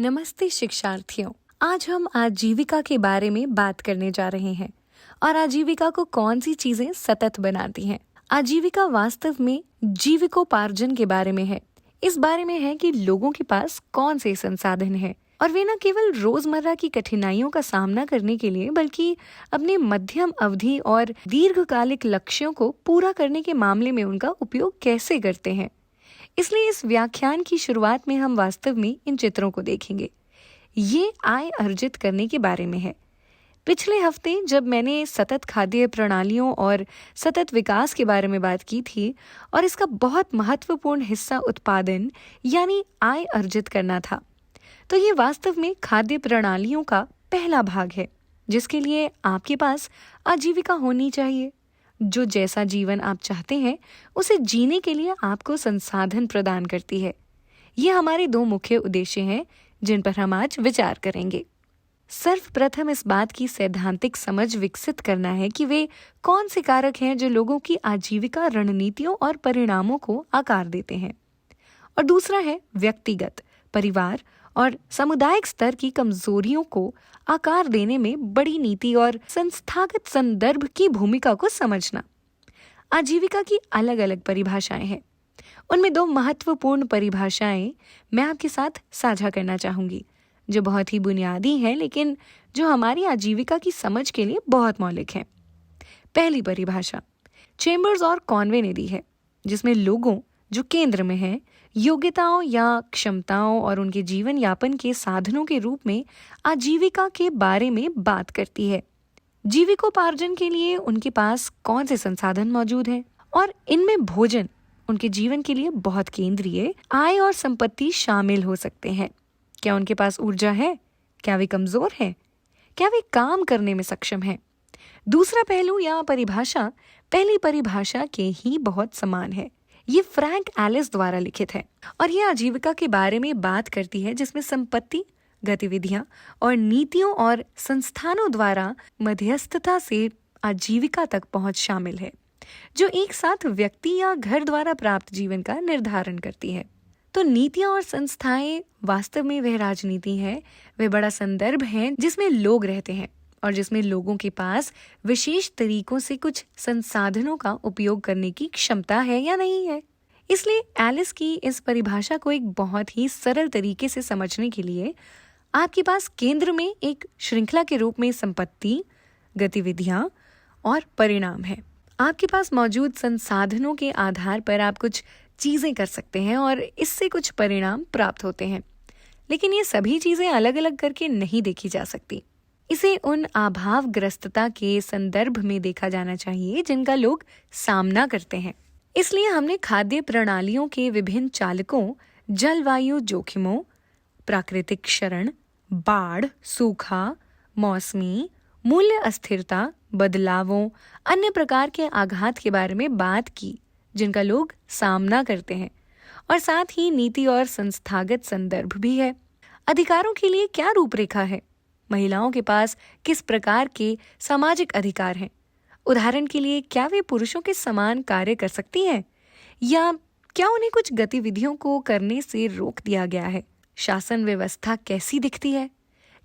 नमस्ते शिक्षार्थियों। आज हम आजीविका के बारे में बात करने जा रहे हैं और आजीविका को कौन सी चीजें सतत बनाती हैं। आजीविका वास्तव में जीविकोपार्जन के बारे में है। इस बारे में है कि लोगों के पास कौन से संसाधन हैं और वे न केवल रोजमर्रा की कठिनाइयों का सामना करने के लिए बल्कि अपने मध्यम अवधि और दीर्घकालिक लक्ष्यों को पूरा करने के मामले में उनका उपयोग कैसे करते हैं। इसलिए इस व्याख्यान की शुरुआत में हम वास्तव में इन चित्रों को देखेंगे। ये आय अर्जित करने के बारे में है। पिछले हफ्ते जब मैंने सतत खाद्य प्रणालियों और सतत विकास के बारे में बात की थी और इसका बहुत महत्वपूर्ण हिस्सा उत्पादन यानी आय अर्जित करना था, तो ये वास्तव में खाद्य प्रणालियों का पहला भाग है जिसके लिए आपके पास आजीविका होनी चाहिए। जो जैसा जीवन आप चाहते हैं उसे जीने के लिए आपको संसाधन प्रदान करती है। ये हमारे दो मुख्य उद्देश्य हैं जिन पर हम आज विचार करेंगे। सर्वप्रथम इस बात की सैद्धांतिक समझ विकसित करना है कि वे कौन से कारक हैं जो लोगों की आजीविका रणनीतियों और परिणामों को आकार देते हैं, और दूसरा है व्यक्तिगत, परिवार और सामुदायिक स्तर की कमजोरियों को आकार देने में बड़ी नीति और संस्थागत संदर्भ की भूमिका को समझना। आजीविका की अलग अलग परिभाषाएं हैं। उनमें दो महत्वपूर्ण परिभाषाएं मैं आपके साथ साझा करना चाहूंगी जो बहुत ही बुनियादी हैं लेकिन जो हमारी आजीविका की समझ के लिए बहुत मौलिक हैं। पहली परिभाषा चेम्बर्स और कॉनवे ने दी है, जिसमें लोगों जो केंद्र में हैं योग्यताओं या क्षमताओं और उनके जीवन यापन के साधनों के रूप में आजीविका के बारे में बात करती है। जीविकोपार्जन के लिए उनके पास कौन से संसाधन मौजूद हैं और इनमें भोजन उनके जीवन के लिए बहुत केंद्रीय आय और संपत्ति शामिल हो सकते हैं। क्या उनके पास ऊर्जा है? क्या वे कमजोर हैं? क्या वे काम करने में सक्षम हैं? दूसरा पहलू या परिभाषा पहली परिभाषा के ही बहुत समान है। ये फ्रैंक एलिस द्वारा लिखित है और ये आजीविका के बारे में बात करती है जिसमें संपत्ति, गतिविधियां और नीतियों और संस्थानों द्वारा मध्यस्थता से आजीविका तक पहुंच शामिल है, जो एक साथ व्यक्ति या घर द्वारा प्राप्त जीवन का निर्धारण करती है। तो नीतियां और संस्थाएं वास्तव में वह राजनीति है, वह बड़ा संदर्भ है जिसमें लोग रहते हैं और जिसमें लोगों के पास विशेष तरीकों से कुछ संसाधनों का उपयोग करने की क्षमता है या नहीं है। इसलिए एलिस की इस परिभाषा को एक बहुत ही सरल तरीके से समझने के लिए आपके पास केंद्र में एक श्रृंखला के रूप में संपत्ति, गतिविधियां और परिणाम है। आपके पास मौजूद संसाधनों के आधार पर आप कुछ चीजें कर सकते हैं और इससे कुछ परिणाम प्राप्त होते हैं, लेकिन ये सभी चीजें अलग अलग करके नहीं देखी जा सकती। इसे उन अभावग्रस्तता के संदर्भ में देखा जाना चाहिए जिनका लोग सामना करते हैं। इसलिए हमने खाद्य प्रणालियों के विभिन्न चालकों, जलवायु जोखिमों, प्राकृतिक क्षरण, बाढ़, सूखा, मौसमी, मूल्य अस्थिरता, बदलावों, अन्य प्रकार के आघात के बारे में बात की जिनका लोग सामना करते हैं, और साथ ही नीति और संस्थागत संदर्भ भी है। अधिकारों के लिए क्या रूपरेखा है? महिलाओं के पास किस प्रकार के सामाजिक अधिकार हैं? उदाहरण के लिए क्या वे पुरुषों के समान कार्य कर सकती हैं या क्या उन्हें कुछ गतिविधियों को करने से रोक दिया गया है? शासन व्यवस्था कैसी दिखती है?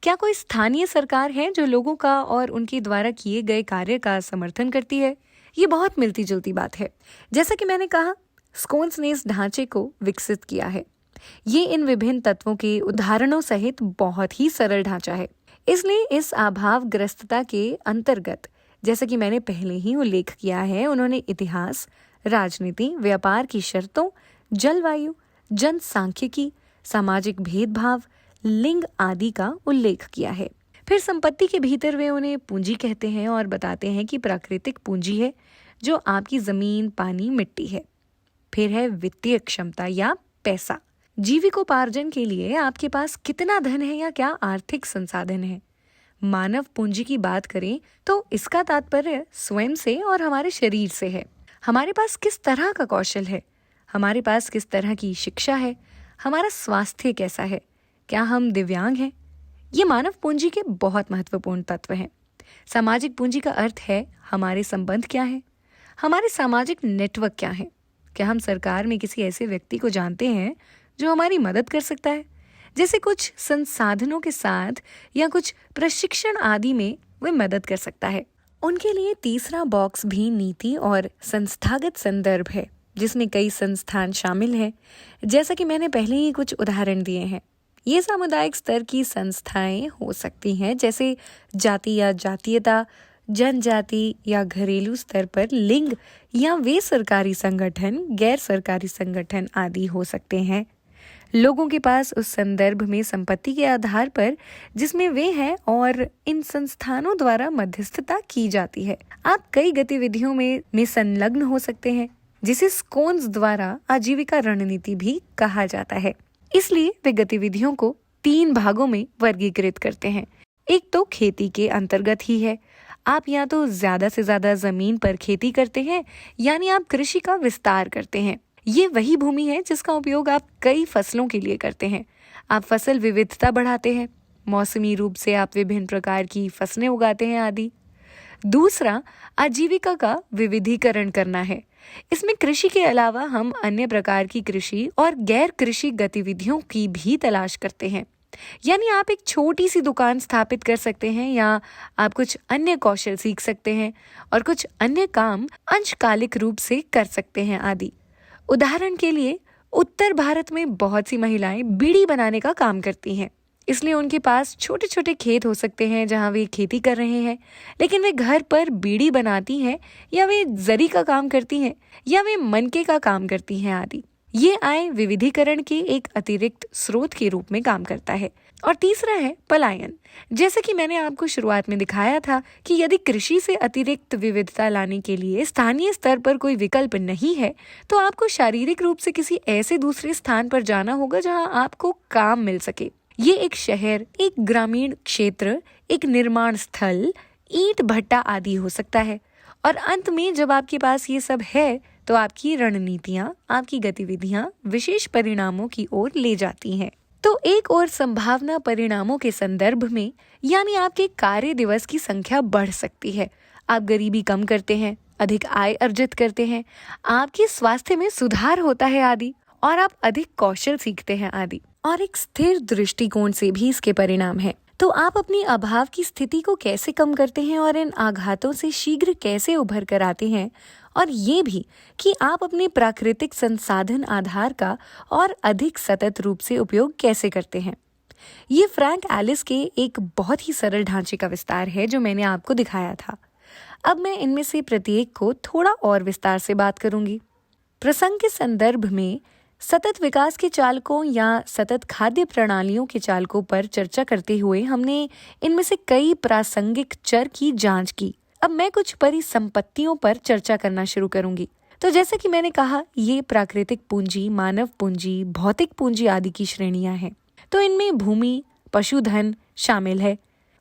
क्या कोई स्थानीय सरकार है जो लोगों का और उनके द्वारा किए गए कार्य का समर्थन करती है? ये बहुत मिलती जुलती बात है। जैसा कि मैंने कहा, स्कोन्स ने इस ढांचे को विकसित किया है। ये इन विभिन्न तत्वों के उदाहरणों सहित बहुत ही सरल ढांचा है। इसलिए इस अभावग्रस्तता के अंतर्गत, जैसा कि मैंने पहले ही उल्लेख किया है, उन्होंने इतिहास, राजनीति, व्यापार की शर्तों, जलवायु, जनसांख्यिकी, सामाजिक भेदभाव, लिंग आदि का उल्लेख किया है। फिर संपत्ति के भीतर वे उन्हें पूंजी कहते हैं और बताते हैं कि प्राकृतिक पूंजी है जो आपकी जमीन, पानी, मिट्टी है। फिर है वित्तीय क्षमता या पैसा। जीविकोपार्जन के लिए आपके पास कितना धन है या क्या आर्थिक संसाधन है। मानव पूंजी की बात करें तो इसका तात्पर्य स्वयं से और हमारे शरीर से है। हमारे पास किस तरह का कौशल है, हमारे पास किस तरह की शिक्षा है, हमारा स्वास्थ्य कैसा है, क्या हम दिव्यांग हैं। ये मानव पूंजी के बहुत महत्वपूर्ण तत्व हैं। सामाजिक पूंजी का अर्थ है हमारे संबंध क्या है, हमारे सामाजिक नेटवर्क क्या है। क्या हम सरकार में किसी ऐसे व्यक्ति को जानते हैं जो हमारी मदद कर सकता है, जैसे कुछ संसाधनों के साथ या कुछ प्रशिक्षण आदि में वे मदद कर सकता है। उनके लिए तीसरा बॉक्स भी नीति और संस्थागत संदर्भ है, जिसमें कई संस्थान शामिल हैं। जैसा कि मैंने पहले ही कुछ उदाहरण दिए हैं, ये सामुदायिक स्तर की संस्थाएं हो सकती हैं, जैसे जाति या जातीयता, जनजाति या घरेलू स्तर पर लिंग, या वे सरकारी संगठन, गैर सरकारी संगठन आदि हो सकते हैं। लोगों के पास उस संदर्भ में संपत्ति के आधार पर जिसमें वे हैं और इन संस्थानों द्वारा मध्यस्थता की जाती है। आप कई गतिविधियों में संलग्न हो सकते हैं, जिसे स्कोन्स द्वारा आजीविका रणनीति भी कहा जाता है। इसलिए वे गतिविधियों को 3 भागों में वर्गीकृत करते हैं। एक तो खेती के अंतर्गत ही है। आप या तो ज्यादा से ज्यादा जमीन पर खेती करते हैं, यानी आप कृषि का विस्तार करते हैं। ये वही भूमि है जिसका उपयोग आप कई फसलों के लिए करते हैं। आप फसल विविधता बढ़ाते हैं, मौसमी रूप से आप विभिन्न प्रकार की फसलें उगाते हैं आदि। दूसरा, आजीविका का विविधीकरण करना है। इसमें कृषि के अलावा हम अन्य प्रकार की कृषि और गैर कृषि गतिविधियों की भी तलाश करते हैं। यानी आप एक छोटी सी दुकान स्थापित कर सकते हैं, या आप कुछ अन्य कौशल सीख सकते हैं और कुछ अन्य काम अंशकालिक रूप से कर सकते हैं आदि। उदाहरण के लिए, उत्तर भारत में बहुत सी महिलाएं बीड़ी बनाने का काम करती हैं। इसलिए उनके पास छोटे छोटे खेत हो सकते हैं जहां वे खेती कर रहे हैं, लेकिन वे घर पर बीड़ी बनाती हैं, या वे जरी का काम करती हैं, या वे मनके का काम करती हैं आदि। ये आय विविधीकरण के एक अतिरिक्त स्रोत के रूप में काम करता है। और तीसरा है पलायन। जैसे कि मैंने आपको शुरुआत में दिखाया था कि यदि कृषि से अतिरिक्त विविधता लाने के लिए स्थानीय स्तर पर कोई विकल्प नहीं है, तो आपको शारीरिक रूप से किसी ऐसे दूसरे स्थान पर जाना होगा जहां आपको काम मिल सके। ये एक शहर, एक ग्रामीण क्षेत्र, एक निर्माण स्थल, ईंट भट्टा आदि हो सकता है। और अंत में जब आपके पास ये सब है, तो आपकी रणनीतियां, आपकी गतिविधियां विशेष परिणामों की ओर ले जाती हैं। तो एक और संभावना परिणामों के संदर्भ में, यानी आपके कार्य दिवस की संख्या बढ़ सकती है। आप गरीबी कम करते हैं, अधिक आय अर्जित करते हैं, आपके स्वास्थ्य में सुधार होता है आदि, और आप अधिक कौशल सीखते हैं आदि। और एक स्थिर दृष्टिकोण से भी इसके परिणाम है। तो आप अपनी अभाव की स्थिति को कैसे कम करते हैं और इन आघातों से शीघ्र कैसे उभर कर आते हैं, और ये भी कि आप अपने प्राकृतिक संसाधन आधार का और अधिक सतत रूप से उपयोग कैसे करते हैं। ये फ्रैंक एलिस के एक बहुत ही सरल ढांचे का विस्तार है जो मैंने आपको दिखाया था। अब मैं इनमें से प्रत्येक को थोड़ा और विस्तार से बात करूंगी। प्रसंग के संदर्भ में सतत विकास के चालकों या सतत खाद्य प्रणालियों के चालकों पर चर्चा करते हुए हमने इनमें से कई प्रासंगिक चर की जांच की। अब मैं कुछ परिसंपत्तियों पर चर्चा करना शुरू करूंगी। तो जैसे कि मैंने कहा, ये प्राकृतिक पूंजी, मानव पूंजी, भौतिक पूंजी आदि की श्रेणियां हैं। तो इनमें भूमि, पशुधन शामिल है।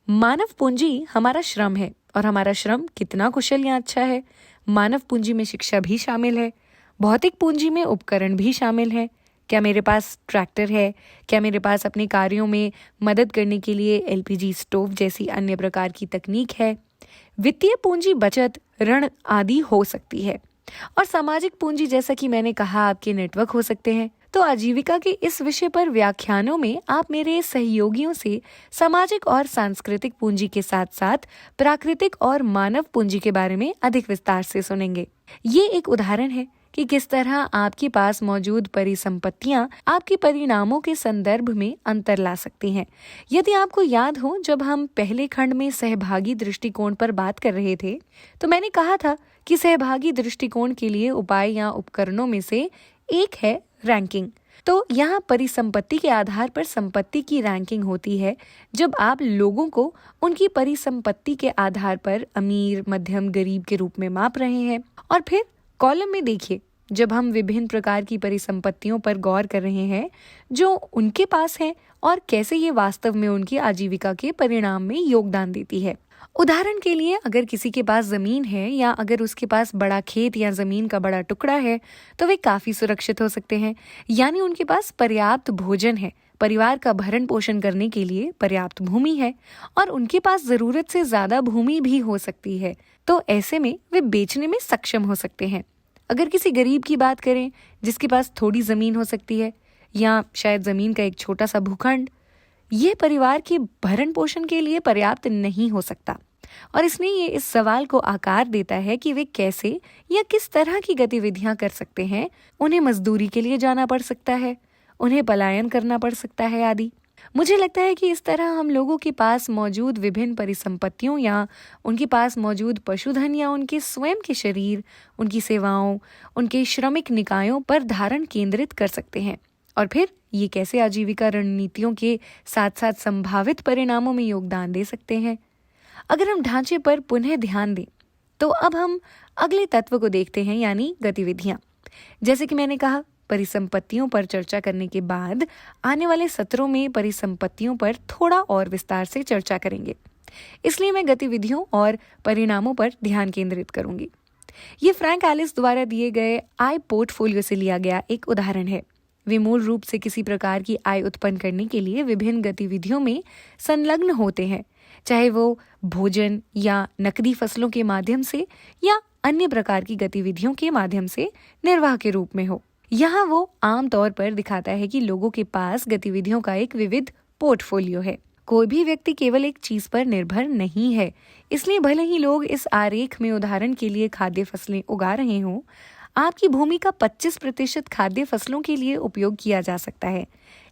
मानव पूंजी हमारा श्रम है, और हमारा श्रम कितना कुशल या अच्छा है। मानव पूंजी में शिक्षा भी शामिल है। भौतिक पूंजी में उपकरण भी शामिल है। क्या मेरे पास ट्रैक्टर है? क्या मेरे पास अपने कार्यों में मदद करने के लिए एलपीजी स्टोव जैसी अन्य प्रकार की तकनीक है? वित्तीय पूंजी बचत, ऋण आदि हो सकती है। और सामाजिक पूंजी, जैसा कि मैंने कहा, आपके नेटवर्क हो सकते हैं। तो आजीविका के इस विषय पर व्याख्यानों में आप मेरे सहयोगियों से सामाजिक और सांस्कृतिक पूंजी के साथ साथ प्राकृतिक और मानव पूंजी के बारे में अधिक विस्तार से सुनेंगे। ये एक उदाहरण है कि किस तरह आपके पास मौजूद परिसंपत्तियां आपके परिणामों के संदर्भ में अंतर ला सकती हैं। यदि आपको याद हो, जब हम पहले खंड में सहभागी दृष्टिकोण पर बात कर रहे थे, तो मैंने कहा था कि सहभागी दृष्टिकोण के लिए उपाय या उपकरणों में से एक है रैंकिंग। तो यहाँ परिसंपत्ति के आधार पर संपत्ति की रैंकिंग होती है, जब आप लोगों को उनकी परिसंपत्ति के आधार पर अमीर, मध्यम, गरीब के रूप में माप रहे हैं। और फिर कॉलम में देखिए, जब हम विभिन्न प्रकार की परिसंपत्तियों पर गौर कर रहे हैं जो उनके पास हैं और कैसे ये वास्तव में उनकी आजीविका के परिणाम में योगदान देती है। उदाहरण के लिए, अगर किसी के पास जमीन है या अगर उसके पास बड़ा खेत या जमीन का बड़ा टुकड़ा है, तो वे काफी सुरक्षित हो सकते हैं। यानी उनके पास पर्याप्त भोजन है, परिवार का भरण पोषण करने के लिए पर्याप्त भूमि है, और उनके पास जरूरत से ज्यादा भूमि भी हो सकती है। तो ऐसे में वे बेचने में सक्षम हो सकते हैं। अगर किसी गरीब की बात करें जिसके पास थोड़ी जमीन हो सकती है, या शायद जमीन का एक छोटा सा भूखंड, ये परिवार के भरण पोषण के लिए पर्याप्त नहीं हो सकता। और इसलिए ये इस सवाल को आकार देता है कि वे कैसे या किस तरह की गतिविधियां कर सकते हैं। उन्हें मजदूरी के लिए जाना पड़ सकता है, उन्हें पलायन करना पड़ सकता है आदि। मुझे लगता है कि इस तरह हम लोगों के पास मौजूद विभिन्न परिसंपत्तियों या उनके पास मौजूद पशुधन या उनके स्वयं के शरीर, उनकी सेवाओं, उनके श्रमिक निकायों पर ध्यान केंद्रित कर सकते हैं। और फिर ये कैसे आजीविका रणनीतियों के साथ साथ संभावित परिणामों में योगदान दे सकते हैं। अगर हम ढांचे पर पुनः ध्यान दें तो अब हम अगले तत्व को देखते हैं, यानी गतिविधियां। जैसे कि मैंने कहा, परिसंपत्तियों पर चर्चा करने के बाद आने वाले सत्रों में परिसंपत्तियों पर थोड़ा और विस्तार से चर्चा करेंगे। इसलिए मैं गतिविधियों और परिणामों पर ध्यान केंद्रित करूंगी। ये फ्रैंक एलिस द्वारा दिए गए आय पोर्टफोलियो से लिया गया एक उदाहरण है। वे मूल रूप से किसी प्रकार की आय उत्पन्न करने के लिए विभिन्न गतिविधियों में संलग्न होते हैं, चाहे वो भोजन या नकदी फसलों के माध्यम से या अन्य प्रकार की गतिविधियों के माध्यम से निर्वाह के रूप में हो। यहाँ वो आम तौर पर दिखाता है कि लोगों के पास गतिविधियों का एक विविध पोर्टफोलियो है। कोई भी व्यक्ति केवल एक चीज पर निर्भर नहीं है। इसलिए भले ही लोग इस आरेख में उदाहरण के लिए खाद्य फसलें उगा रहे हों, आपकी भूमि का 25% खाद्य फसलों के लिए उपयोग किया जा सकता है,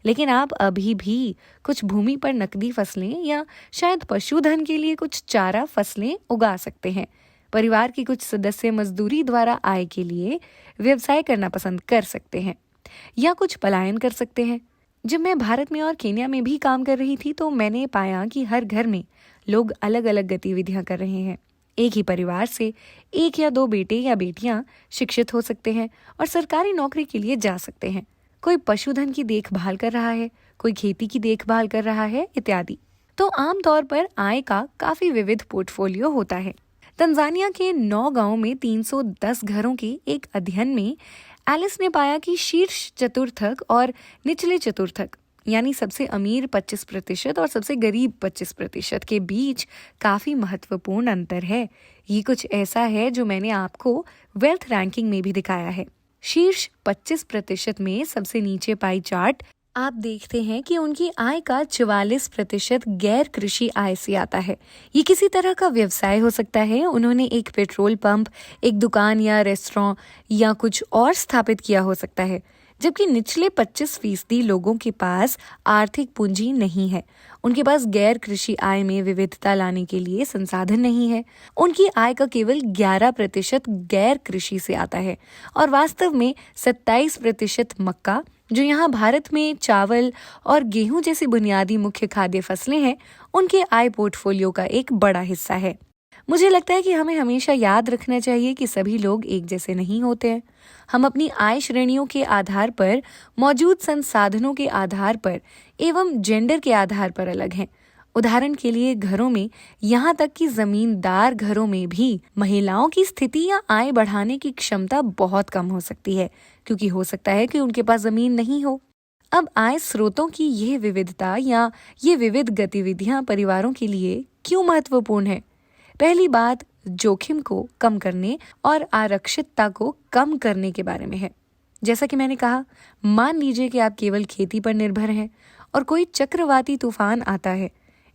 लेकिन आप अभी भी कुछ भूमि पर नकदी फसलें या शायद पशुधन के लिए कुछ चारा फसलें उगा सकते हैं। परिवार के कुछ सदस्य मजदूरी द्वारा आय के लिए व्यवसाय करना पसंद कर सकते हैं या कुछ पलायन कर सकते हैं। जब मैं भारत में और केन्या में भी काम कर रही थी तो मैंने पाया कि हर घर में लोग अलग अलग गतिविधियां कर रहे हैं। एक ही परिवार से 1 या 2 बेटे या बेटियां शिक्षित हो सकते हैं और सरकारी नौकरी के लिए जा सकते हैं। कोई पशुधन की देखभाल कर रहा है, कोई खेती की देखभाल कर रहा है, इत्यादि। तो आमतौर पर आय का काफी विविध पोर्टफोलियो होता है। तंजानिया के 9 गांवों में 310 घरों के एक अध्ययन में एलिस ने पाया कि शीर्ष चतुर्थक और निचले चतुर्थक, यानी सबसे अमीर 25% और सबसे गरीब 25% के बीच काफी महत्वपूर्ण अंतर है। ये कुछ ऐसा है जो मैंने आपको वेल्थ रैंकिंग में भी दिखाया है। शीर्ष 25% में सबसे नीचे पाई चार्ट आप देखते हैं कि उनकी आय का 44% गैर कृषि आय से आता है। ये किसी तरह का व्यवसाय हो सकता है। उन्होंने एक पेट्रोल पंप, एक दुकान या रेस्टोरेंट या कुछ और स्थापित किया हो सकता है। जबकि निचले 25% लोगों के पास आर्थिक पूंजी नहीं है। उनके पास गैर कृषि आय में विविधता लाने के लिए संसाधन नहीं है। उनकी आय का केवल 11% गैर कृषि से आता है और वास्तव में 27% मक्का, जो यहाँ भारत में चावल और गेहूं जैसी बुनियादी मुख्य खाद्य फसलें हैं, उनके आय पोर्टफोलियो का एक बड़ा हिस्सा है। मुझे लगता है कि हमें हमेशा याद रखना चाहिए कि सभी लोग एक जैसे नहीं होते हैं। हम अपनी आय श्रेणियों के आधार पर, मौजूद संसाधनों के आधार पर एवं जेंडर के आधार पर अलग हैं। उदाहरण के लिए घरों में, यहाँ तक कि जमींदार घरों में भी महिलाओं की स्थिति या आय बढ़ाने की क्षमता बहुत कम हो सकती है, क्योंकि हो सकता है कि उनके पास जमीन नहीं हो। अब आय स्रोतों की यह विविधता या ये विविध गतिविधियां परिवारों के लिए क्यों महत्वपूर्ण है? पहली बात जोखिम को कम करने और आरक्षितता को कम करने के बारे में है। जैसा कि मैंने कहा, मान लीजिए कि आप केवल खेती पर निर्भर हैं और कोई चक्रवाती तूफान आता है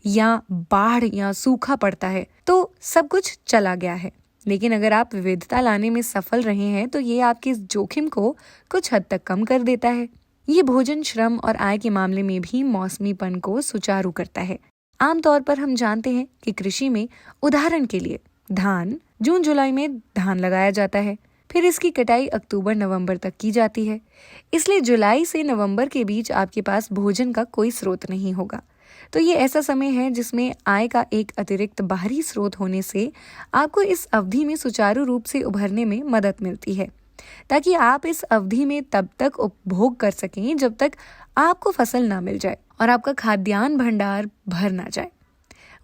या बाढ़ या सूखा पड़ता है तो सब कुछ चला गया है। लेकिन अगर आप विविधता लाने में सफल रहे हैं तो ये आपके इस जोखिम को कुछ हद तक कम कर देता है। ये भोजन, श्रम और आय के मामले में भी मौसमीपन को सुचारू करता है। आमतौर पर हम जानते हैं कि कृषि में, उदाहरण के लिए धान, जून जुलाई में धान लगाया जाता है, फिर इसकी कटाई अक्टूबर नवंबर तक की जाती है। इसलिए जुलाई से नवंबर के बीच आपके पास भोजन का कोई स्रोत नहीं होगा। तो ये ऐसा समय है जिसमें आय का एक अतिरिक्त बाहरी स्रोत होने से आपको इस अवधि में सुचारू रूप से उभरने में मदद मिलती है, ताकि आप इस अवधि में तब तक उपभोग कर सकें जब तक आपको फसल ना मिल जाए और आपका खाद्यान्न भंडार भर ना जाए।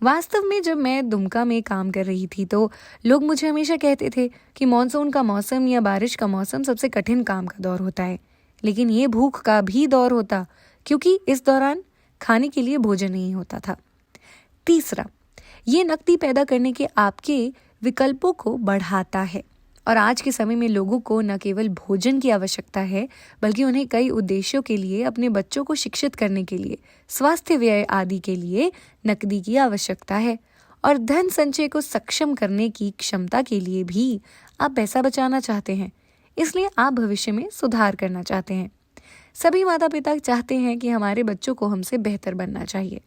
वास्तव में जब मैं दुमका में काम कर रही थी तो लोग मुझे हमेशा कहते थे कि मॉनसून का मौसम या बारिश का मौसम सबसे कठिन काम का दौर होता है, लेकिन ये भूख का भी दौर होता, क्योंकि इस दौरान खाने के लिए भोजन नहीं होता था। तीसरा, ये नकदी पैदा करने के आपके विकल्पों को बढ़ाता है और आज के समय में लोगों को न केवल भोजन की आवश्यकता है, बल्कि उन्हें कई उद्देश्यों के लिए, अपने बच्चों को शिक्षित करने के लिए, स्वास्थ्य व्यय आदि के लिए नकदी की आवश्यकता है। और धन संचय को सक्षम करने की क्षमता के लिए भी आप पैसा बचाना चाहते हैं, इसलिए आप भविष्य में सुधार करना चाहते हैं। सभी माता पिता चाहते हैं कि हमारे बच्चों को हमसे बेहतर बनना चाहिए,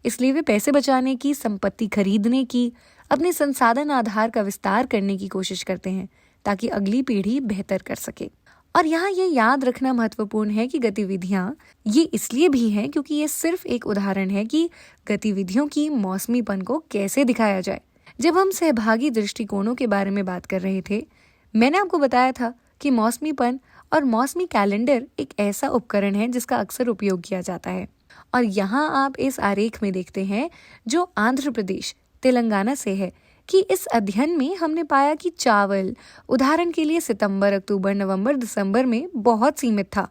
इसलिए वे पैसे बचाने की, संपत्ति खरीदने की, अपने संसाधन आधार का विस्तार करने की कोशिश करते हैं ताकि अगली पीढ़ी बेहतर कर सके। और यहाँ ये याद रखना महत्वपूर्ण है कि गतिविधियाँ ये इसलिए भी हैं क्योंकि ये सिर्फ एक उदाहरण है कि गतिविधियों की मौसमीपन को कैसे दिखाया जाए। जब हम सहभागी दृष्टिकोणों के बारे में बात कर रहे थे, मैंने आपको बताया था कि मौसमीपन और मौसमी कैलेंडर एक ऐसा उपकरण है जिसका अक्सर उपयोग किया जाता है। और यहाँ आप इस आरेख में देखते हैं जो आंध्र प्रदेश, तेलंगाना से है, कि इस अध्ययन में हमने पाया कि चावल उदाहरण के लिए सितंबर, अक्टूबर, नवंबर, दिसंबर में बहुत सीमित था।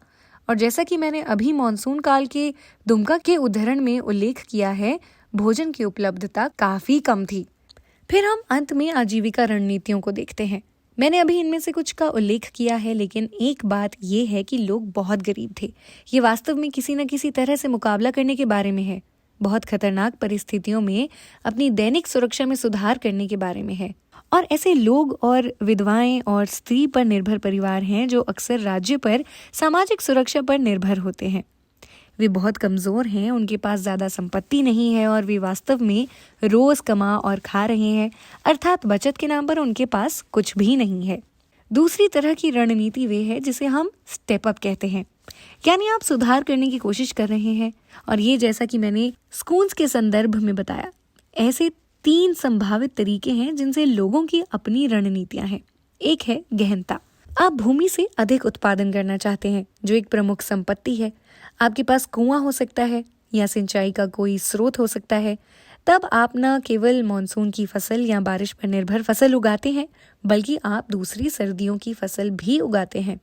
और जैसा कि मैंने अभी मानसून काल के दुमका के उदाहरण में उल्लेख किया है, भोजन की उपलब्धता काफी कम थी। फिर हम अंत में आजीविका रणनीतियों को देखते हैं। मैंने अभी इनमें से कुछ का उल्लेख किया है, लेकिन एक बात ये है कि लोग बहुत गरीब थे। ये वास्तव में किसी न किसी तरह से मुकाबला करने के बारे में है, बहुत खतरनाक परिस्थितियों में अपनी दैनिक सुरक्षा में सुधार करने के बारे में है। और ऐसे लोग और विधवाएं और स्त्री पर निर्भर परिवार हैं जो अक्सर राज्य पर सामाजिक सुरक्षा पर निर्भर होते हैं। वे बहुत कमजोर हैं, उनके पास ज्यादा संपत्ति नहीं है और वे वास्तव में रोज कमा और खा रहे हैं, अर्थात बचत के नाम पर उनके पास कुछ भी नहीं है। दूसरी तरह की रणनीति वे है जिसे हम स्टेप अप कहते हैं, यानी आप सुधार करने की कोशिश कर रहे हैं। और ये जैसा कि मैंने स्कूल्स के संदर्भ में बताया, ऐसे 3 संभावित तरीके हैं जिनसे लोगों की अपनी रणनीतियां हैं। एक है गहनता। आप भूमि से अधिक उत्पादन करना चाहते हैं, जो एक प्रमुख संपत्ति है। आपके पास कुआं हो सकता है या सिंचाई का कोई स्रोत हो सकता है। तब आप न केवल मानसून की फसल या बारिश पर निर्भर फसल उगाते हैं, बल्कि आप दूसरी सर्दियों की फसल भी उगाते हैं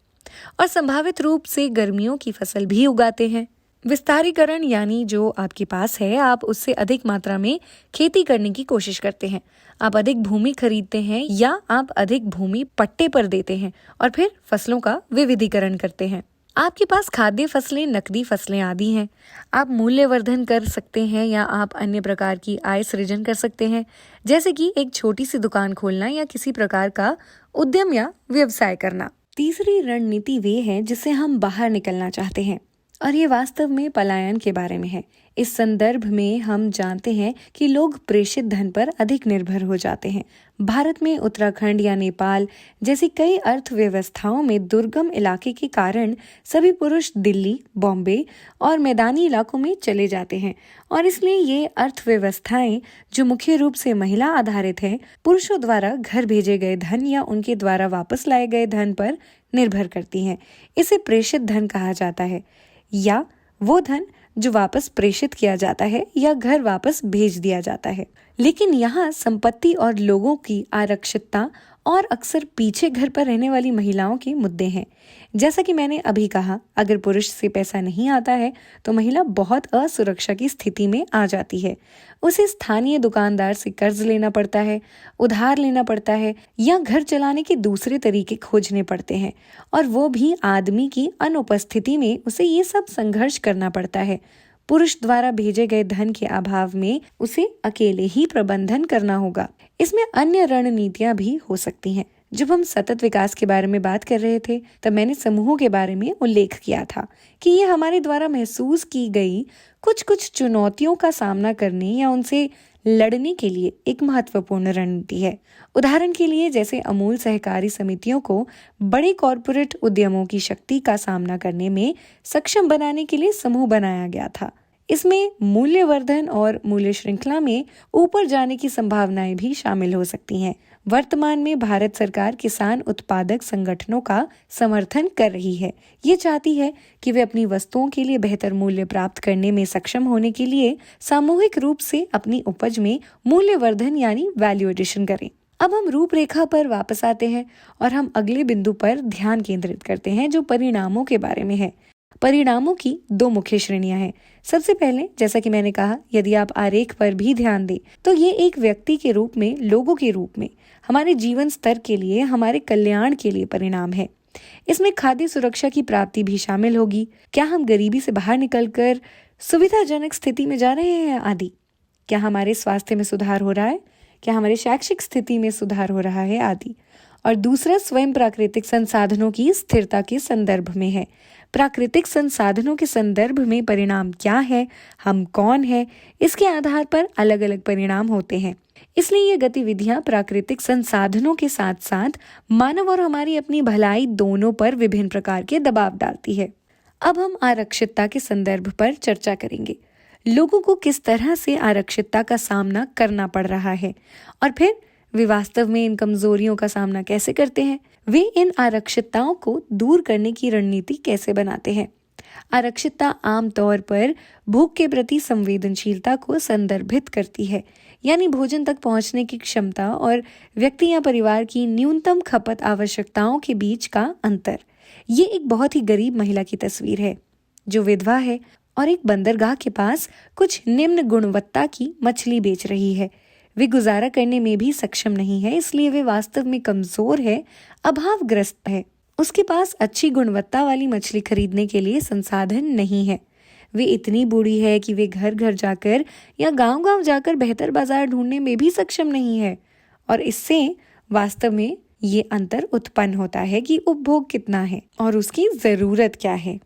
और संभावित रूप से गर्मियों की फसल भी उगाते हैं। विस्तारीकरण, यानी जो आपके पास है आप उससे अधिक मात्रा में खेती करने की कोशिश करते हैं। आप अधिक भूमि खरीदते हैं या आप अधिक भूमि पट्टे पर देते हैं और फिर फसलों का विविधीकरण करते हैं। आपके पास खाद्य फसलें, नकदी फसलें आदि हैं। आप मूल्यवर्धन कर सकते हैं या आप अन्य प्रकार की आय सृजन कर सकते हैं, जैसे कि एक छोटी सी दुकान खोलना या किसी प्रकार का उद्यम या व्यवसाय करना। तीसरी रणनीति वे है जिससे हम बाहर निकलना चाहते हैं, और ये वास्तव में पलायन के बारे में है। इस संदर्भ में हम जानते हैं कि लोग प्रेषित धन पर अधिक निर्भर हो जाते हैं। भारत में उत्तराखंड या नेपाल जैसी कई अर्थव्यवस्थाओं में दुर्गम इलाके के कारण सभी पुरुष दिल्ली, बॉम्बे और मैदानी इलाकों में चले जाते हैं, और इसलिए ये अर्थव्यवस्थाएं जो मुख्य रूप से महिला आधारित हैं, पुरुषों द्वारा घर भेजे गए धन या उनके द्वारा वापस लाए गए धन पर निर्भर करती हैं। इसे प्रेषित धन कहा जाता है, या वो धन जो वापस प्रेषित किया जाता है या घर वापस भेज दिया जाता है। लेकिन यहाँ संपत्ति और लोगों की आरक्षितता और अक्सर पीछे घर पर रहने वाली महिलाओं के मुद्दे हैं। जैसा कि मैंने अभी कहा, अगर पुरुष से पैसा नहीं आता है तो महिला बहुत असुरक्षा की स्थिति में आ जाती है। उसे स्थानीय दुकानदार से कर्ज लेना पड़ता है, उधार लेना पड़ता है या घर चलाने के दूसरे तरीके खोजने पड़ते हैं, और वो भी आदमी की अनुपस्थिति में उसे ये सब संघर्ष करना पड़ता है। पुरुष द्वारा भेजे गए धन के अभाव में उसे अकेले ही प्रबंधन करना होगा। इसमें अन्य रणनीतियां भी हो सकती हैं। जब हम सतत विकास के बारे में बात कर रहे थे, तब मैंने समूहों के बारे में उल्लेख किया था कि ये हमारे द्वारा महसूस की गई कुछ चुनौतियों का सामना करने या उनसे लड़ने के लिए एक महत्वपूर्ण रणनीति है। उदाहरण के लिए, जैसे अमूल सहकारी समितियों को बड़े कॉरपोरेट उद्यमों की शक्ति का सामना करने में सक्षम बनाने के लिए समूह बनाया गया था। इसमें मूल्यवर्धन और मूल्य श्रृंखला में ऊपर जाने की संभावनाएं भी शामिल हो सकती हैं। वर्तमान में भारत सरकार किसान उत्पादक संगठनों का समर्थन कर रही है। ये चाहती है कि वे अपनी वस्तुओं के लिए बेहतर मूल्य प्राप्त करने में सक्षम होने के लिए सामूहिक रूप से अपनी उपज में मूल्यवर्धन यानी वैल्यू एडिशन करें। अब हम रूपरेखा पर वापस आते हैं और हम अगले बिंदु पर ध्यान केंद्रित करते हैं, जो परिणामों के बारे में है। परिणामों की 2 मुख्य श्रेणियां हैं। सबसे पहले, जैसा कि मैंने कहा, यदि आप आरेख पर भी ध्यान दें तो ये एक व्यक्ति के रूप में, लोगों के रूप में हमारे जीवन स्तर के लिए, हमारे कल्याण के लिए परिणाम है। इसमें खाद्य सुरक्षा की प्राप्ति भी शामिल होगी। क्या हम गरीबी से बाहर निकलकर सुविधाजनक स्थिति में जा रहे हैं आदि। क्या हमारे स्वास्थ्य में सुधार हो रहा है, क्या हमारे शैक्षिक स्थिति में सुधार हो रहा है आदि। और दूसरा स्वयं प्राकृतिक संसाधनों की स्थिरता के संदर्भ में है। प्राकृतिक संसाधनों के संदर्भ में परिणाम क्या है, हम कौन है, इसके आधार पर अलग अलग परिणाम होते हैं। इसलिए ये गतिविधियां प्राकृतिक संसाधनों के साथ साथ मानव और हमारी अपनी भलाई दोनों पर विभिन्न प्रकार के दबाव डालती है। अब हम आरक्षितता के संदर्भ पर चर्चा करेंगे। लोगों को किस तरह से आरक्षितता का सामना करना पड़ रहा है और फिर वे वास्तव में इन कमजोरियों का सामना कैसे करते हैं। वे इन आरक्षितताओं को दूर करने की रणनीति कैसे बनाते हैं। आरक्षितता आमतौर पर भूख के प्रति संवेदनशीलता को संदर्भित करती है, यानी भोजन तक पहुंचने की क्षमता और व्यक्ति या परिवार की न्यूनतम खपत आवश्यकताओं के बीच का अंतर। ये एक बहुत ही गरीब महिला की तस्वीर है जो विधवा है और एक बंदरगाह के पास कुछ निम्न गुणवत्ता की मछली बेच रही है। वे गुजारा करने में भी सक्षम नहीं है, इसलिए वे वास्तव में कमजोर है, अभावग्रस्त है। उसके पास अच्छी गुणवत्ता वाली मछली खरीदने के लिए संसाधन नहीं है। वे इतनी बूढ़ी है कि वे घर घर जाकर या गांव-गांव जाकर बेहतर बाजार ढूंढने में भी सक्षम नहीं है। और इससे वास्तव में ये अंतर उत्पन्न होता है कि उपभोग कितना है और उसकी जरूरत क्या है।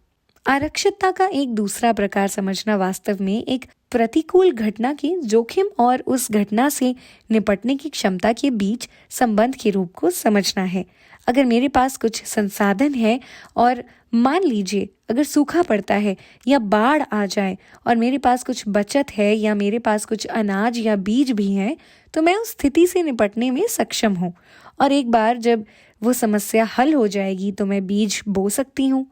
आरक्षितता का एक दूसरा प्रकार समझना वास्तव में एक प्रतिकूल घटना के जोखिम और उस घटना से निपटने की क्षमता के बीच संबंध के रूप को समझना है। अगर मेरे पास कुछ संसाधन है और मान लीजिए अगर सूखा पड़ता है या बाढ़ आ जाए और मेरे पास कुछ बचत है या मेरे पास कुछ अनाज या बीज भी हैं, तो मैं उस स्थिति से निपटने में सक्षम हूँ और एक बार जब वो समस्या हल हो जाएगी तो मैं बीज बो सकती हूँ।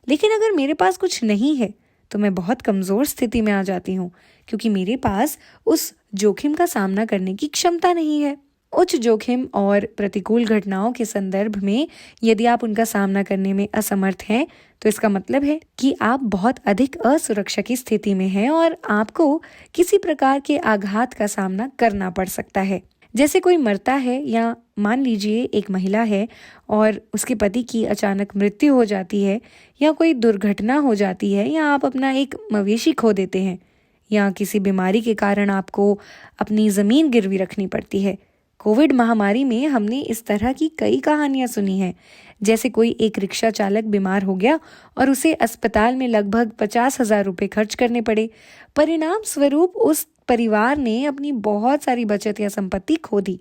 लेकिन अगर मेरे पास कुछ नहीं है तो मैं बहुत कमजोर स्थिति में आ जाती हूँ, क्योंकि मेरे पास उस जोखिम का सामना करने की क्षमता नहीं है। उच्च जोखिम और प्रतिकूल घटनाओं के संदर्भ में यदि आप उनका सामना करने में असमर्थ हैं, तो इसका मतलब है कि आप बहुत अधिक असुरक्षा की स्थिति में हैं और आपको किसी प्रकार के आघात का सामना करना पड़ सकता है। जैसे कोई मरता है या मान लीजिए एक महिला है और उसके पति की अचानक मृत्यु हो जाती है या कोई दुर्घटना हो जाती है या आप अपना एक मवेशी खो देते हैं या किसी बीमारी के कारण आपको अपनी ज़मीन गिरवी रखनी पड़ती है। कोविड महामारी में हमने इस तरह की कई कहानियां सुनी हैं, जैसे कोई एक रिक्शा चालक बीमार हो गया और उसे अस्पताल में लगभग 50,000 रुपए खर्च करने पड़े। परिणाम स्वरूप उस परिवार ने अपनी बहुत सारी बचत या संपत्ति खो दी।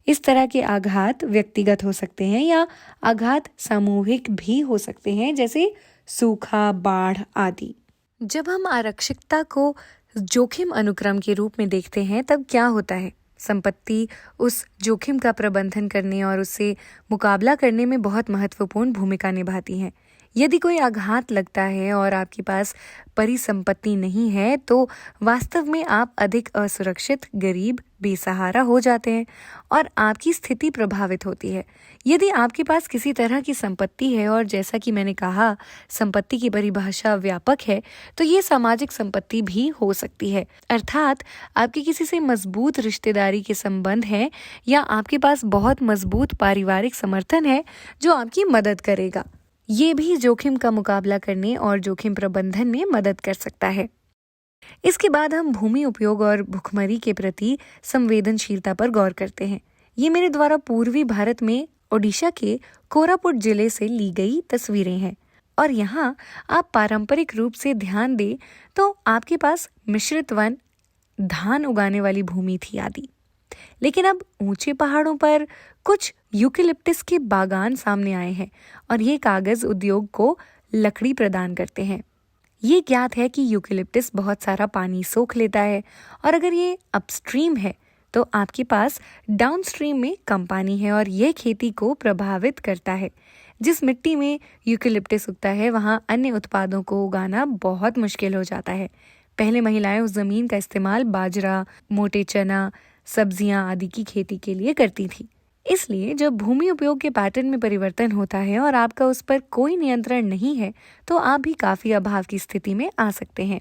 इस तरह के आघात व्यक्तिगत हो सकते हैं या आघात सामूहिक भी हो सकते हैं, जैसे सूखा, बाढ़ आदि। जब हम आरक्षितता को जोखिम अनुक्रम के रूप में देखते हैं तब क्या होता है। संपत्ति उस जोखिम का प्रबंधन करने और उससे मुकाबला करने में बहुत महत्वपूर्ण भूमिका निभाती हैं। यदि कोई आघात लगता है और आपके पास परिसंपत्ति नहीं है तो वास्तव में आप अधिक असुरक्षित, गरीब, बेसहारा हो जाते हैं और आपकी स्थिति प्रभावित होती है। यदि आपके पास किसी तरह की संपत्ति है और जैसा कि मैंने कहा संपत्ति की परिभाषा व्यापक है, तो ये सामाजिक संपत्ति भी हो सकती है। अर्थात आपके किसी से मजबूत रिश्तेदारी के संबंध हैं या आपके पास बहुत मजबूत पारिवारिक समर्थन है जो आपकी मदद करेगा। ये भी जोखिम का मुकाबला करने और जोखिम प्रबंधन में मदद कर सकता है। इसके बाद हम भूमि उपयोग और भुखमरी के प्रति संवेदनशीलता पर गौर करते हैं। ये मेरे द्वारा पूर्वी भारत में ओडिशा के कोरापुट जिले से ली गई तस्वीरें हैं और यहाँ आप पारंपरिक रूप से ध्यान दें तो आपके पास मिश्रित वन, धान उगाने वाली भूमि थी आदि। लेकिन अब ऊंचे पहाड़ों पर कुछ यूकेलिप्टस के बागान सामने आए हैं और ये कागज उद्योग को लकड़ी प्रदान करते हैं। ये ज्ञात है कि यूकेलिप्टस बहुत सारा पानी सोख लेता है और अगर ये अपस्ट्रीम है तो आपके पास डाउनस्ट्रीम में कम पानी है और यह खेती को प्रभावित करता है। जिस मिट्टी में यूकेलिप्टस उगता है वहाँ अन्य उत्पादों को उगाना बहुत मुश्किल हो जाता है। पहले महिलाएं उस जमीन का इस्तेमाल बाजरा, मोटे चना, सब्जियां आदि की खेती के लिए करती थी। इसलिए जब भूमि उपयोग के पैटर्न में परिवर्तन होता है और आपका उस पर कोई नियंत्रण नहीं है तो आप भी काफी अभाव की स्थिति में आ सकते हैं।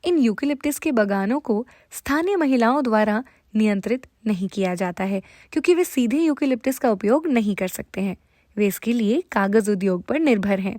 इन यूकेलिप्टस के बागानों को स्थानीय महिलाओं द्वारा नियंत्रित नहीं किया जाता है, क्योंकि वे सीधे यूकेलिप्टस का उपयोग नहीं कर सकते हैं। वे इसके लिए कागज उद्योग पर निर्भर हैं।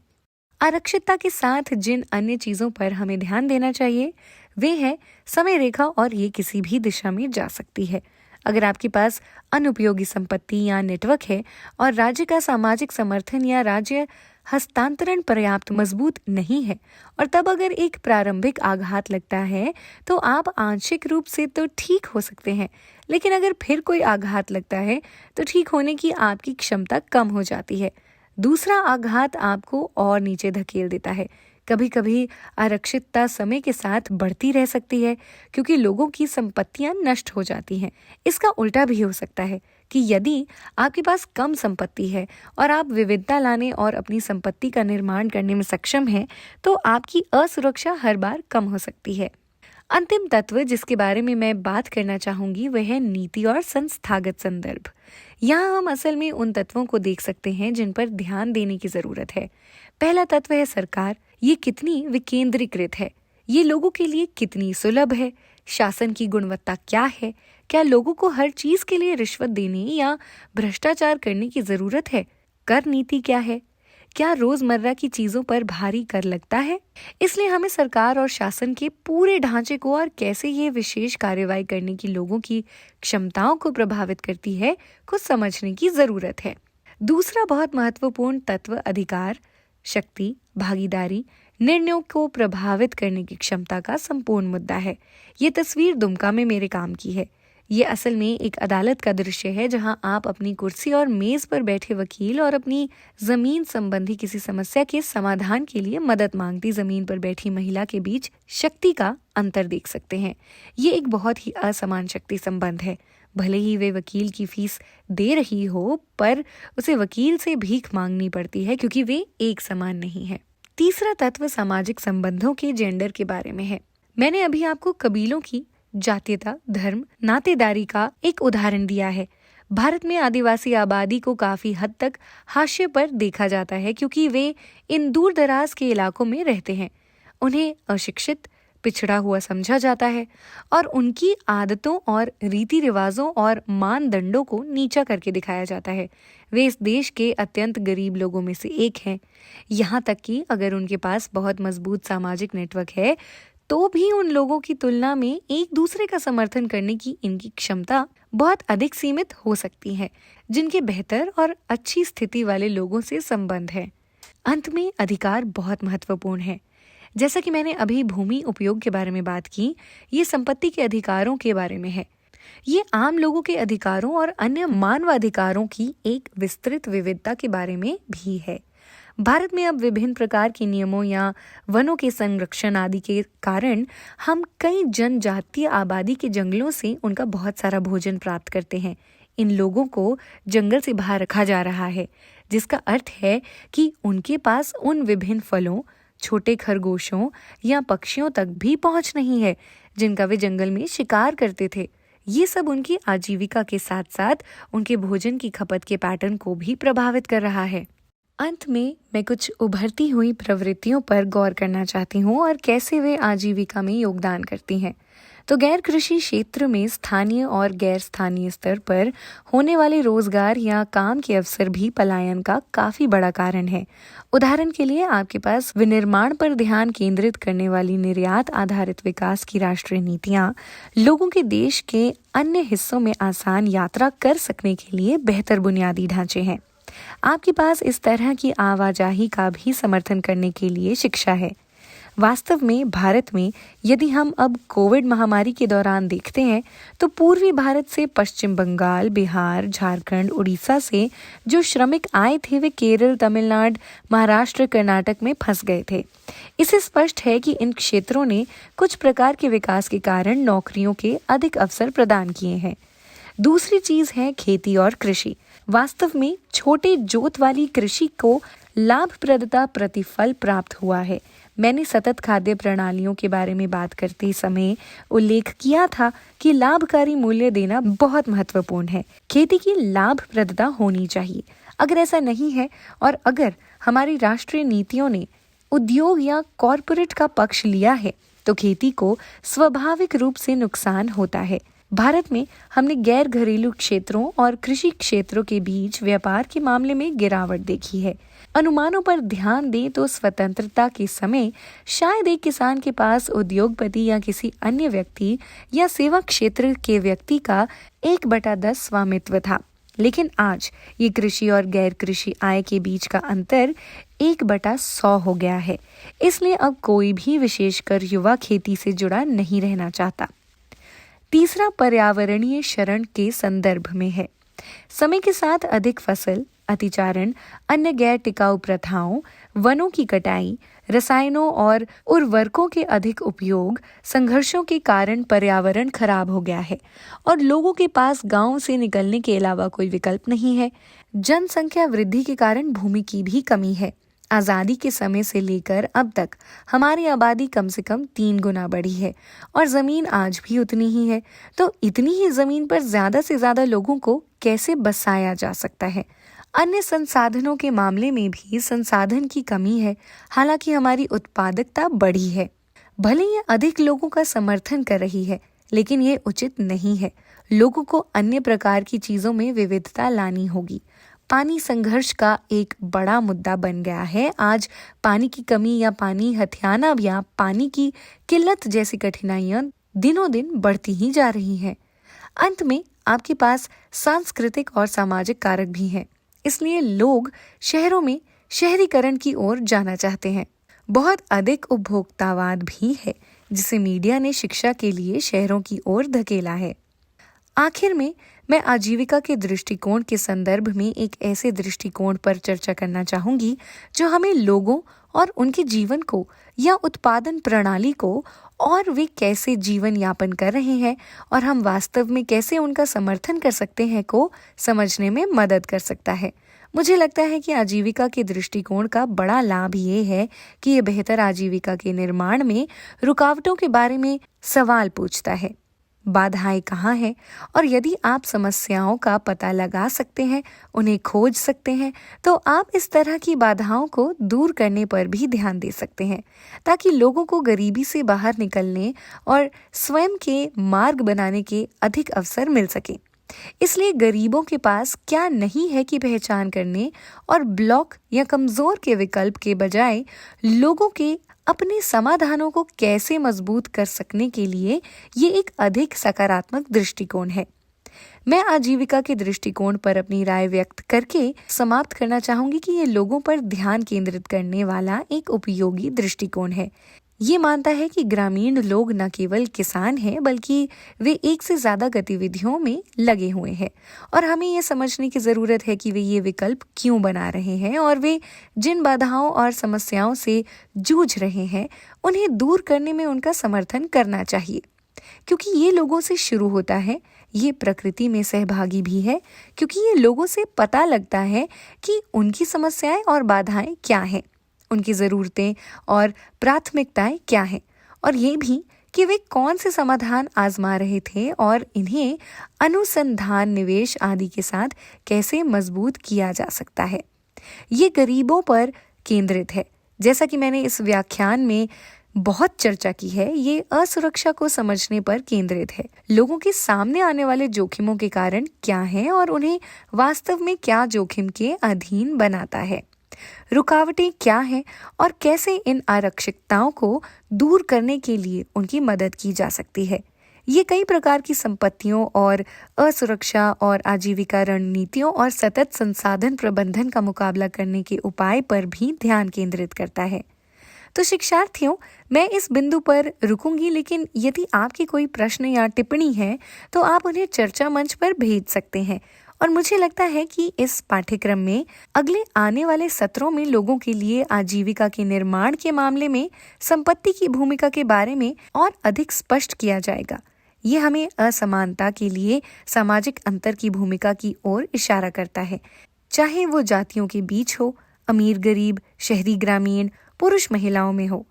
आरक्षितता के साथ जिन अन्य चीजों पर हमें ध्यान देना चाहिए वे है समय रेखा, और ये किसी भी दिशा में जा सकती है। अगर आपके पास अनुपयोगी संपत्ति या नेटवर्क है और राज्य का सामाजिक समर्थन या राज्य हस्तांतरण पर्याप्त मजबूत नहीं है, और तब अगर एक प्रारंभिक आघात लगता है तो आप आंशिक रूप से तो ठीक हो सकते हैं, लेकिन अगर फिर कोई आघात लगता है तो ठीक होने की आपकी क्षमता कम हो जाती है। दूसरा आघात आपको और नीचे धकेल देता है। कभी कभी आरक्षितता समय के साथ बढ़ती रह सकती है क्योंकि लोगों की संपत्तियां नष्ट हो जाती हैं। इसका उल्टा भी हो सकता है कि यदि आपके पास कम संपत्ति है और आप विविधता लाने और अपनी संपत्ति का निर्माण करने में सक्षम हैं, तो आपकी असुरक्षा हर बार कम हो सकती है। अंतिम तत्व जिसके बारे में मैं बात करना चाहूंगी वह है नीति और संस्थागत संदर्भ। यहाँ हम असल में उन तत्वों को देख सकते हैं जिन पर ध्यान देने की जरूरत है। पहला तत्व है सरकार। ये कितनी विकेंद्रीकृत है, ये लोगों के लिए कितनी सुलभ है, शासन की गुणवत्ता क्या है, क्या लोगों को हर चीज के लिए रिश्वत देने या भ्रष्टाचार करने की जरूरत है, कर नीति क्या है, क्या रोजमर्रा की चीजों पर भारी कर लगता है। इसलिए हमें सरकार और शासन के पूरे ढांचे को और कैसे ये विशेष कार्यवाही करने की लोगों की क्षमताओं को प्रभावित करती है को समझने की जरूरत है। दूसरा बहुत महत्वपूर्ण तत्व अधिकार, शक्ति, भागीदारी, निर्णयों को प्रभावित करने की क्षमता का संपूर्ण मुद्दा है। ये तस्वीर दुमका में मेरे काम की है। ये असल में एक अदालत का दृश्य है जहां आप अपनी कुर्सी और मेज पर बैठे वकील और अपनी जमीन संबंधी किसी समस्या के समाधान के लिए मदद मांगती जमीन पर बैठी महिला के बीच शक्ति का अंतर देख सकते हैं। ये एक बहुत ही असमान शक्ति संबंध है। भले ही वे वकील की फीस दे रही हो, पर उसे वकील से भीख मांगनी पड़ती है क्योंकि वे एक समान नहीं है। तीसरा तत्व सामाजिक संबंधों के जेंडर के बारे में है। मैंने अभी आपको कबीलों की जातीयता, धर्म, नातेदारी का एक उदाहरण दिया है। भारत में आदिवासी आबादी को काफी हद तक हाशिए पर देखा जाता है क्योंकि वे इन दूर दराज के इलाकों में रहते हैं। उन्हें अशिक्षित, पिछड़ा हुआ समझा जाता है और उनकी आदतों और रीति रिवाजों और मानदंडों को नीचा करके दिखाया जाता है। वे इस देश के अत्यंत गरीब लोगों में से एक हैं। यहाँ तक कि अगर उनके पास बहुत मजबूत सामाजिक नेटवर्क है तो भी उन लोगों की तुलना में एक दूसरे का समर्थन करने की इनकी क्षमता बहुत अधिक सीमित हो सकती है, जिनके बेहतर और अच्छी स्थिति वाले लोगों से संबंध है। अंत में अधिकार बहुत महत्वपूर्ण है। जैसा कि मैंने अभी भूमि उपयोग के बारे में बात की, ये संपत्ति के अधिकारों के बारे में है। ये आम लोगों के अधिकारों और अन्य मानवाधिकारों की एक विस्तृत विविधता के बारे में भी है। भारत में अब विभिन्न प्रकार के नियमों या वनों के संरक्षण आदि के कारण हम कई जनजातीय आबादी के जंगलों से उनका बहुत सारा भोजन प्राप्त करते हैं। इन लोगों को जंगल से बाहर रखा जा रहा है, जिसका अर्थ है कि उनके पास उन विभिन्न फलों, छोटे खरगोशों या पक्षियों तक भी पहुंच नहीं है जिनका वे जंगल में शिकार करते थे। ये सब उनकी आजीविका के साथ साथ उनके भोजन की खपत के पैटर्न को भी प्रभावित कर रहा है। अंत में मैं कुछ उभरती हुई प्रवृत्तियों पर गौर करना चाहती हूँ और कैसे वे आजीविका में योगदान करती हैं। तो गैर कृषि क्षेत्र में स्थानीय और गैर स्थानीय स्तर पर होने वाले रोजगार या काम के अवसर भी पलायन का काफी बड़ा कारण है। उदाहरण के लिए आपके पास विनिर्माण पर ध्यान केंद्रित करने वाली निर्यात आधारित विकास की राष्ट्रीय नीतियां लोगों के देश के अन्य हिस्सों में आसान यात्रा कर सकने के लिए बेहतर बुनियादी ढांचे हैं। आपके पास इस तरह की आवाजाही का भी समर्थन करने के लिए शिक्षा है। वास्तव में भारत में यदि हम अब कोविड महामारी के दौरान देखते हैं तो पूर्वी भारत से पश्चिम बंगाल, बिहार, झारखंड, उड़ीसा से जो श्रमिक आए थे वे केरल, तमिलनाडु, महाराष्ट्र, कर्नाटक में फंस गए थे। इससे स्पष्ट है कि इन क्षेत्रों ने कुछ प्रकार के विकास के कारण नौकरियों के अधिक अवसर प्रदान किए हैं। दूसरी चीज है खेती और कृषि। वास्तव में छोटे जोत वाली कृषि को लाभप्रदता प्रतिफल प्राप्त हुआ है। मैंने सतत खाद्य प्रणालियों के बारे में बात करते समय उल्लेख किया था कि लाभकारी मूल्य देना बहुत महत्वपूर्ण है। खेती की लाभप्रदता होनी चाहिए। अगर ऐसा नहीं है और अगर हमारी राष्ट्रीय नीतियों ने उद्योग या कॉरपोरेट का पक्ष लिया है तो खेती को स्वाभाविक रूप से नुकसान होता है। भारत में हमने गैर घरेलू क्षेत्रों और कृषि क्षेत्रों के बीच व्यापार के मामले में गिरावट देखी है। अनुमानों पर ध्यान दें तो स्वतंत्रता के समय शायद एक किसान के पास उद्योगपति या किसी अन्य व्यक्ति या सेवा क्षेत्र के व्यक्ति का 1/10 स्वामित्व था, लेकिन आज ये कृषि और गैर कृषि आय के बीच का अंतर 1/100 हो गया है। इसलिए अब कोई भी विशेषकर युवा खेती से जुड़ा नहीं रहना चाहता। तीसरा पर्यावरणीय क्षरण के संदर्भ में है। समय के साथ अधिक फसल, अतिचारण, अन्य गैर टिकाऊ प्रथाओं, वनों की कटाई, रसायनों और उर्वरकों के अधिक उपयोग, संघर्षों के कारण पर्यावरण खराब हो गया है और लोगों के पास गांव से निकलने के अलावा कोई विकल्प नहीं है। जनसंख्या वृद्धि के कारण भूमि की भी कमी है। आजादी के समय से लेकर अब तक हमारी आबादी कम से कम 3 गुना बढ़ी है और जमीन आज भी उतनी ही है। तो इतनी ही जमीन पर ज्यादा से ज्यादा लोगों को कैसे बसाया जा सकता है? अन्य संसाधनों के मामले में भी संसाधन की कमी है, हालांकि हमारी उत्पादकता बढ़ी है। भले ही अधिक लोगों का समर्थन कर रही है, लेकिन ये उचित नहीं है। लोगों को अन्य प्रकार की चीजों में विविधता लानी होगी। पानी संघर्ष का एक बड़ा मुद्दा बन गया है। आज पानी की कमी या पानी हथियाना या पानी की किल्लत जैसी कठिनाइयां दिनों दिन बढ़ती ही जा रही हैं। अंत में आपके पास सांस्कृतिक और सामाजिक कारक भी हैं। इसलिए लोग शहरों में शहरीकरण की ओर जाना चाहते हैं। बहुत अधिक उपभोक्तावाद भी है, जिसे मीडिया ने शिक्षा के लिए शहरों की ओर धकेला है। आखिर में मैं आजीविका के दृष्टिकोण के संदर्भ में एक ऐसे दृष्टिकोण पर चर्चा करना चाहूंगी जो हमें लोगों और उनके जीवन को या उत्पादन प्रणाली को और वे कैसे जीवन यापन कर रहे हैं और हम वास्तव में कैसे उनका समर्थन कर सकते हैं को समझने में मदद कर सकता है। मुझे लगता है कि आजीविका के दृष्टिकोण का बड़ा लाभ ये है कि ये बेहतर आजीविका के निर्माण में रुकावटों के बारे में सवाल पूछता है। बाधाएं कहाँ हैं और यदि आप समस्याओं का पता लगा सकते हैं, उन्हें खोज सकते हैं, तो आप इस तरह की बाधाओं को दूर करने पर भी ध्यान दे सकते हैं, ताकि लोगों को गरीबी से बाहर निकलने और स्वयं के मार्ग बनाने के अधिक अवसर मिल सके। इसलिए गरीबों के पास क्या नहीं है की पहचान करने और ब्लॉक या कमजोर के विकल्प के बजाय लोगों के अपने समाधानों को कैसे मजबूत कर सकने के लिए ये एक अधिक सकारात्मक दृष्टिकोण है। मैं आजीविका के दृष्टिकोण पर अपनी राय व्यक्त करके समाप्त करना चाहूंगी कि ये लोगों पर ध्यान केंद्रित करने वाला एक उपयोगी दृष्टिकोण है। ये मानता है कि ग्रामीण लोग न केवल किसान हैं, बल्कि वे एक से ज्यादा गतिविधियों में लगे हुए हैं और हमें ये समझने की जरूरत है कि वे ये विकल्प क्यों बना रहे हैं और वे जिन बाधाओं और समस्याओं से जूझ रहे हैं उन्हें दूर करने में उनका समर्थन करना चाहिए, क्योंकि ये लोगों से शुरू होता है। ये प्रकृति में सहभागी भी है, क्योंकि ये लोगों से पता लगता है कि उनकी समस्याएं और बाधाएं क्या हैं, उनकी ज़रूरतें और प्राथमिकताएं क्या हैं, और ये भी कि वे कौन से समाधान आजमा रहे थे और इन्हें अनुसंधान, निवेश आदि के साथ कैसे मजबूत किया जा सकता है। ये गरीबों पर केंद्रित है। जैसा कि मैंने इस व्याख्यान में बहुत चर्चा की है, ये असुरक्षा को समझने पर केंद्रित है। लोगों के सामने आने वाले जोखिमों के कारण क्या हैं और उन्हें वास्तव में क्या जोखिम के अधीन बनाता है, रुकावटें क्या हैं और कैसे इन आरक्षितताओं को दूर करने के लिए उनकी मदद की जा सकती है। ये कई प्रकार की संपत्तियों और असुरक्षा और आजीविका रणनीतियों और सतत संसाधन प्रबंधन का मुकाबला करने के उपाय पर भी ध्यान केंद्रित करता है। तो शिक्षार्थियों, मैं इस बिंदु पर रुकूंगी, लेकिन यदि आपकी कोई प्रश्न या टिप्पणी है तो आप उन्हें चर्चा मंच पर भेज सकते हैं और मुझे लगता है कि इस पाठ्यक्रम में अगले आने वाले सत्रों में लोगों के लिए आजीविका के निर्माण के मामले में संपत्ति की भूमिका के बारे में और अधिक स्पष्ट किया जाएगा। ये हमें असमानता के लिए सामाजिक अंतर की भूमिका की ओर इशारा करता है, चाहे वो जातियों के बीच हो, अमीर गरीब, शहरी ग्रामीण, पुरुष महिलाओं में हो,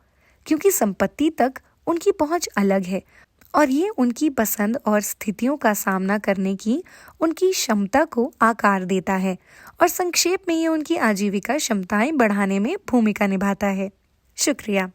क्योंकि संपत्ति तक उनकी पहुंच अलग है और ये उनकी पसंद और स्थितियों का सामना करने की उनकी क्षमता को आकार देता है और संक्षेप में ये उनकी आजीविका क्षमताएं बढ़ाने में भूमिका निभाता है। शुक्रिया।